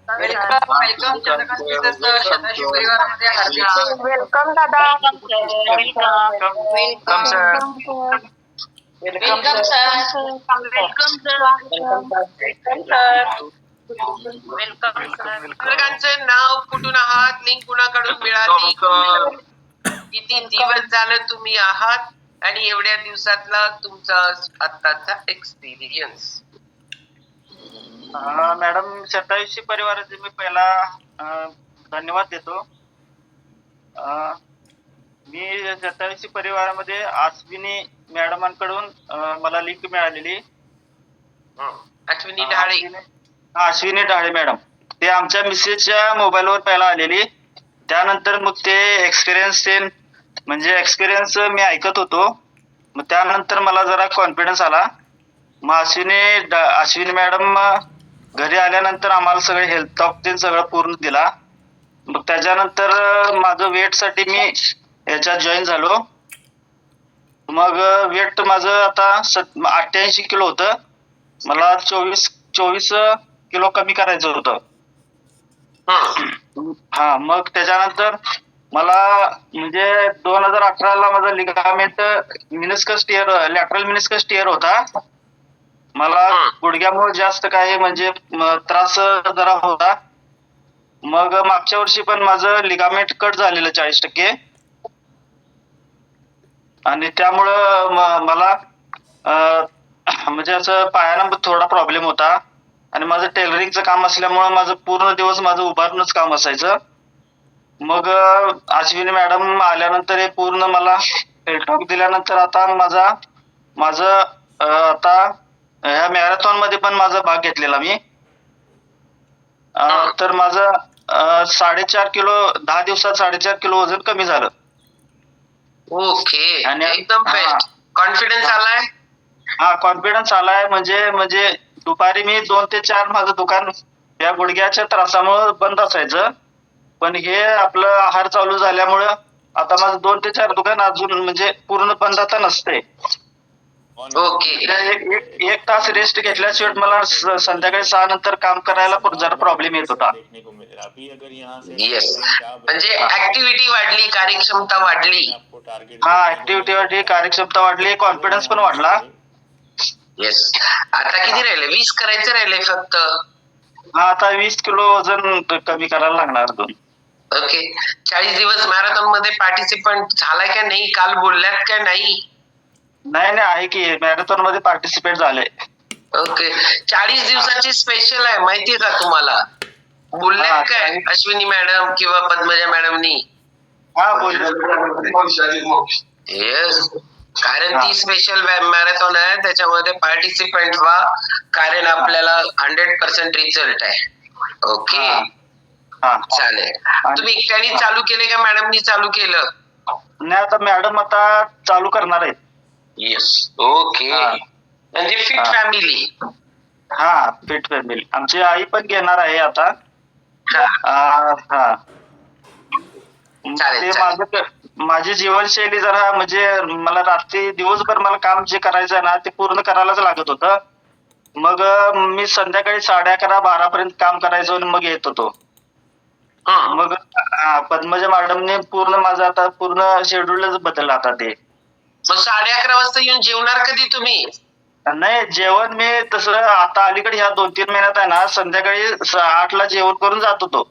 Welcome welcome Chandrakant teachers शताशी परिवारामध्ये हार्दिक वेलकम दादा. Welcome sir. Welcome sir. Welcome sir. Welcome sir. Welcome sir. चंद्रकांतचे नाव कुठून आहात, लिंक कुणाकडून मिळाली, किती दिवस झालं तुम्ही आहात आणि एवढ्या दिवसातला तुमचा आताचा एक्सपिरियन्स. मॅडम 27 परिवाराचे मी पहिला धन्यवाद देतो. मी 27 परिवारामध्ये अश्विनी मॅडमांकडून मला लिंक मिळालेली. अश्विनी ढाळे. अश्विनी ढाळे मॅडम, ते आमच्या मिसेसच्या मोबाईलवर पहिला आलेली. त्यानंतर मग ते एक्सपिरियन्स मी ऐकत होतो. मग त्यानंतर मला जरा कॉन्फिडन्स आला. मग अश्विनी मॅडम घरी आल्यानंतर आम्हाला सगळे हेल्थ टॉक ते सगळं पूर्ण दिला. मग त्याच्यानंतर माझं वेटसाठी मी याच्यात जॉईन झालो. मग वेट माझं आता 88 किलो होतं. मला 24 किलो कमी करायचं होतं. हा, मग त्याच्यानंतर मला म्हणजे 2018ला माझा लिगामेंट लॅटरल मिनिस्कस टिअर होता. मला गुडघ्यामुळे जास्त काही म्हणजे त्रास जरा होता. मग मागच्या वर्षी पण माझं लिगामेंट कट झालेलं 40%. आणि त्यामुळं मला म्हणजे असं पायानं थोडा प्रॉब्लेम होता. आणि माझं टेलरिंगचं काम असल्यामुळं माझं पूर्ण दिवस माझं उभारूनच काम असायचं. मग अश्विनी मॅडम आल्यानंतर हे पूर्ण मला हेल्थ टॉक दिल्यानंतर आता माझं आता ह्या मॅरेथॉन मध्ये पण माझा भाग घेतलेला मी. तर माझं 4.5 किलो 10 दिवसात 4.5 किलो वजन कमी झालं. ओके, एकदम बेस्ट. कॉन्फिडन्स आलाय? हा, कॉन्फिडन्स आलाय. म्हणजे दुपारी मी 2 ते 4 माझं दुकान या गुडघ्याच्या त्रासामुळे बंद असायचं. पण हे आपलं आहार चालू झाल्यामुळं आता माझं 2 ते 4 दुकान अजून म्हणजे पूर्ण बंद आता नसते. ओके. एक तास रेस्ट घेतल्याशिवाय मला संध्याकाळी 6 नंतर काम करायला जरा प्रॉब्लेम येत होता. येस, म्हणजे ऍक्टिव्हिटी वाढली, कार्यक्षमता वाढली. हा, ऍक्टिव्हिटी वाढली, कार्यक्षमता वाढली, कॉन्फिडन्स पण वाढला. येस. आता किती राहिले? 20 करायचे राहिले फक्त. हा, आता 20 किलो वजन कमी करायला लागणार अजून. ओके. 40 दिवस मॅरेथॉन मध्ये पार्टिसिपंट झालाय का नाही? काल बोलल्यात का नाही? नाही, आहे की मॅरेथॉन मध्ये पार्टिसिपेट झाले. ओके. 40 दिवसाची स्पेशल आहे, माहितीये का तुम्हाला? बोलल्यात काय अश्विनी मॅडम किंवा पद्मजा मॅडमनी? हा, बोलले. येस, कारण ती स्पेशल मॅरेथॉन आहे, त्याच्यामध्ये पार्टिसिपेंट व्हा, कारण आपल्याला 100% रिझल्ट आहे. ओके, चालेल. तुम्ही एकट्याने चालू केले का मॅडमनी चालू केलं? नाही, आता मॅडम आता चालू करणार आहेत. Yes, okay. म्हणजे फिट फॅमिली. हा, फिट फॅमिली. आमची आई पण घेणार आहे आता. माझी जीवनशैली जरा म्हणजे मला रात्री दिवसभर मला काम जे करायचं ना ते पूर्ण करायलाच लागत होतं. मग मी संध्याकाळी 11:30-12 पर्यंत काम करायचो आणि मग येत होतो. मग पद्मजा मॅडमने पूर्ण माझं आता पूर्ण शेड्यूलच बदललं आता ते. मग 11:30 वाजता येऊन जेवणार कधी तुम्ही? नाही, जेवण मी तसं आता अलीकडे ह्या 2-3 महिन्यात आहे ना, संध्याकाळी 8ला जेवण करून जात होतो.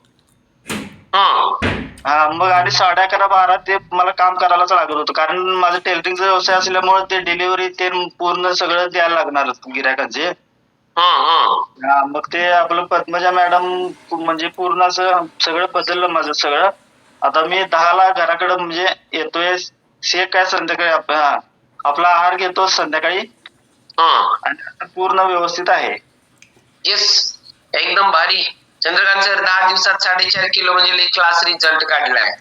मग आणि 11:30-12 ते मला काम करायलाच लागत होतं, कारण माझं टेलरिंगचा व्यवसाय असल्यामुळे ते डिलिव्हरी ते पूर्ण सगळं द्यायला लागणार गिऱ्हाईकांचे. मग ते आपलं पद्मजा मॅडम म्हणजे पूर्ण असं सगळं बदललं माझं सगळं. आता मी 10ला घराकडे म्हणजे येतोय, शेक आहे संध्याकाळी आपला आहार घेतो संध्याकाळी आणि पूर्ण व्यवस्थित आहे. येस, एकदम भारी. चंद्रकांत सर 10 दिवसात 4.5 किलो म्हणजे क्लास रिझल्ट काढलाय.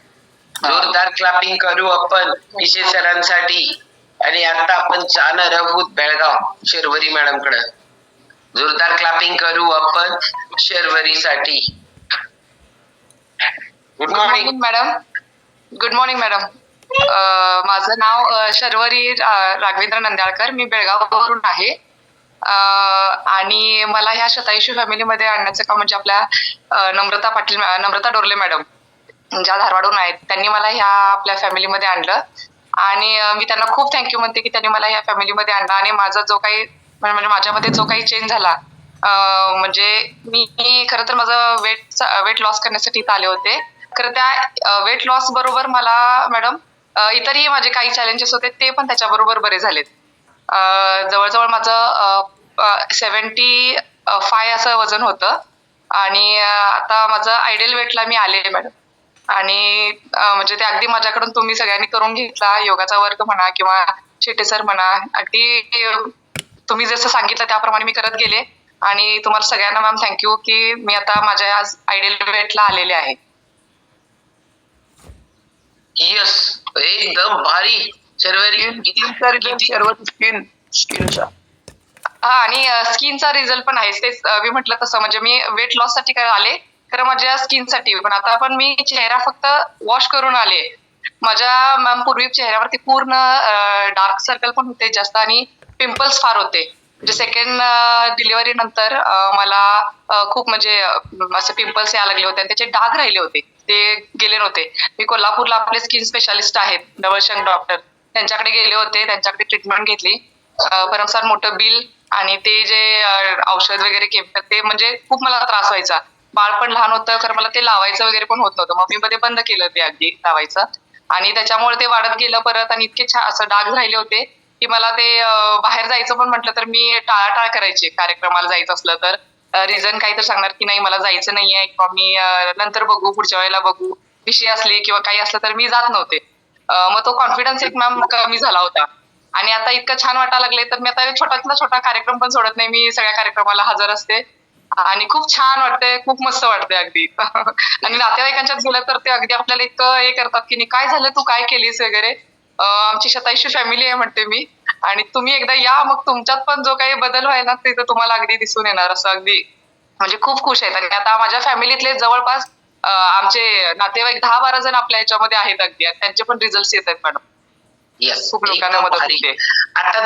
जोरदार क्लॅपिंग करू आपण विशेष सरांसाठी. आणि आता आपण जाणार आहोत बेळगाव शर्वरी मॅडम कडे. जोरदार क्लॅपिंग करू आपण शर्वरीसाठी. Good morning madam. Good morning madam. माझं नाव शर्वरी राघवेंद्र नंद्याळकर. मी बेळगाववरून आहे. आणि मला ह्या शतायुषी फॅमिलीमध्ये आणण्याचं काम म्हणजे आपल्या नम्रता डोरले मॅडम ज्या धारवाडहून आहेत, त्यांनी मला ह्या आपल्या फॅमिलीमध्ये आणलं आणि मी त्यांना खूप थँक्यू म्हणते की त्यांनी मला ह्या फॅमिलीमध्ये आणलं आणि माझा जो काही म्हणजे माझ्यामध्ये जो काही चेंज झाला, म्हणजे मी खरं तर माझं वेट लॉस करण्यासाठी इथं आले होते. खरं त्या वेट लॉस बरोबर मला मॅडम इतरही माझे काही चॅलेंजेस होते ते पण त्याच्याबरोबर बरे झालेत. जवळजवळ माझं 75 असं वजन होतं आणि आता माझं आयडियल वेटला मी आले मॅडम. आणि म्हणजे ते अगदी माझ्याकडून तुम्ही सगळ्यांनी करून घेतला, योगाचा वर्ग म्हणा किंवा शेटे सर म्हणा, अगदी तुम्ही जसं सांगितलं त्याप्रमाणे मी करत गेले आणि तुम्हाला सगळ्यांना मॅम थँक्यू की मी आता माझ्या आज आयडियल वेटला आलेले आहे. यस, एकदम भारी. स्किनचा आणि स्किनचा रिझल्ट पण आहे. तेच मी म्हटलं तसं म्हणजे मी वेट लॉस साठी काय आले, खरं माझ्या स्किनसाठी. पण आता पण मी चेहरा फक्त वॉश करून आले. माझ्या मॅम पूर्वी चेहऱ्यावरती पूर्ण डार्क सर्कल पण होते जास्त आणि पिंपल्स फार होते. म्हणजे सेकंड डिलिव्हरी नंतर मला खूप म्हणजे असे पिंपल्स यायला लागले होते आणि त्याचे डाग राहिले होते, ते गेले नव्हते. मी कोल्हापूरला आपले स्किन स्पेशालिस्ट आहेत नवलशंकर डॉक्टर, त्यांच्याकडे गेले होते, त्यांच्याकडे ट्रीटमेंट घेतली. भरमसाठ मोठं बिल आणि ते जे औषध वगैरे केलं ते म्हणजे खूप मला त्रास व्हायचा. बाळ पण लहान होतं, खरं मला ते लावायचं वगैरे पण होत नव्हतं. मग मी मध्ये बंद केलं ते अगदी लावायचं आणि त्याच्यामुळे ते वाढत गेलं परत आणि इतके छान असं डाग राहिले होते की मला ते बाहेर जायचं पण म्हटलं तर मी टाळाटाळ करायचे. कार्यक्रमाला जायचं असलं तर रिझन काही तर सांगणार की नाही मला जायचं नाहीये किंवा मी नंतर बघू, पुढच्या वेळेला बघू, विषय असले किंवा काही असलं तर मी जात नव्हते. मग तो कॉन्फिडन्स एक मॅम कमी झाला होता आणि आता इतकं छान वाटायला लागले तर मी आता छोट्यातला छोटा कार्यक्रम पण सोडत नाही. मी सगळ्या कार्यक्रमाला हजर असते आणि खूप छान वाटते, खूप मस्त वाटते अगदी. आणि नातेवाईकांच्यात गेलं तर ते अगदी आपल्याला इतकं हे करतात की काय झालं, तू काय केलीस वगैरे. आमची 87 फॅमिली आहे म्हणते मी आणि तुम्ही एकदा या, मग तुमच्यात पण जो काही बदल व्हायला ना ते तर तुम्हाला अगदी दिसून येणार. असं अगदी म्हणजे खूप खुश आहेत. आणि आता माझ्या फॅमिलीतले जवळपास आमचे नातेवाईक 10-12 जण आपल्या ह्याच्यामध्ये आहेत अगदी, आणि त्यांचे पण रिझल्ट येत आहेत मॅडम. येस, खूप लोकांना मदत होते. आता